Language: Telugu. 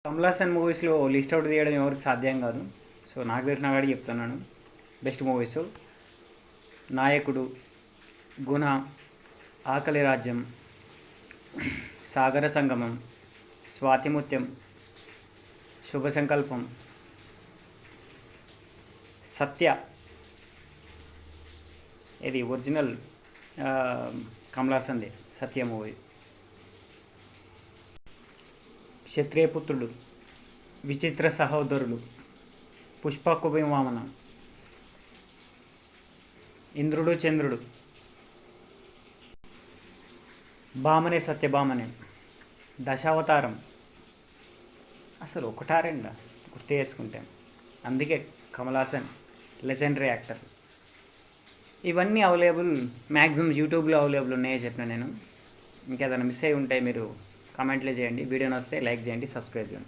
కమల్ హాసన్ మూవీస్లో లిస్ట్ అవుట్ తీయడం ఎవరికి సాధ్యం కాదు. సో నాకు తెలిసిన కాడికి చెప్తున్నాను. బెస్ట్ మూవీస్: నాయకుడు, గుణ, ఆకలి రాజ్యం, సాగర సంగమం, స్వాతిముత్యం, శుభ సంకల్పం, సత్య. ఇది ఒరిజినల్ కమల్ హాసన్ది సత్య మూవీ. క్షత్రియపుత్రుడు, విచిత్ర సహోదరులు, పుష్పకుభి వామన, ఇంద్రుడు చంద్రుడు, భామనే సత్యభామనే, దశావతారం. అసలు ఒకటా రెండా గుర్తు చేసుకుంటాం. అందుకే కమల్ హాసన్ లెజెండరీ యాక్టర్. ఇవన్నీ అవైలబుల్, మ్యాక్సిమం యూట్యూబ్లో అవైలబుల్ ఉన్నాయో చెప్పిన నేను. ఇంకేదైనా మిస్ అయి ఉంటే మీరు కామెంట్లో చేయండి. వీడియో నచ్చితే లైక్ చేయండి, సబ్స్క్రైబ్ చేయండి.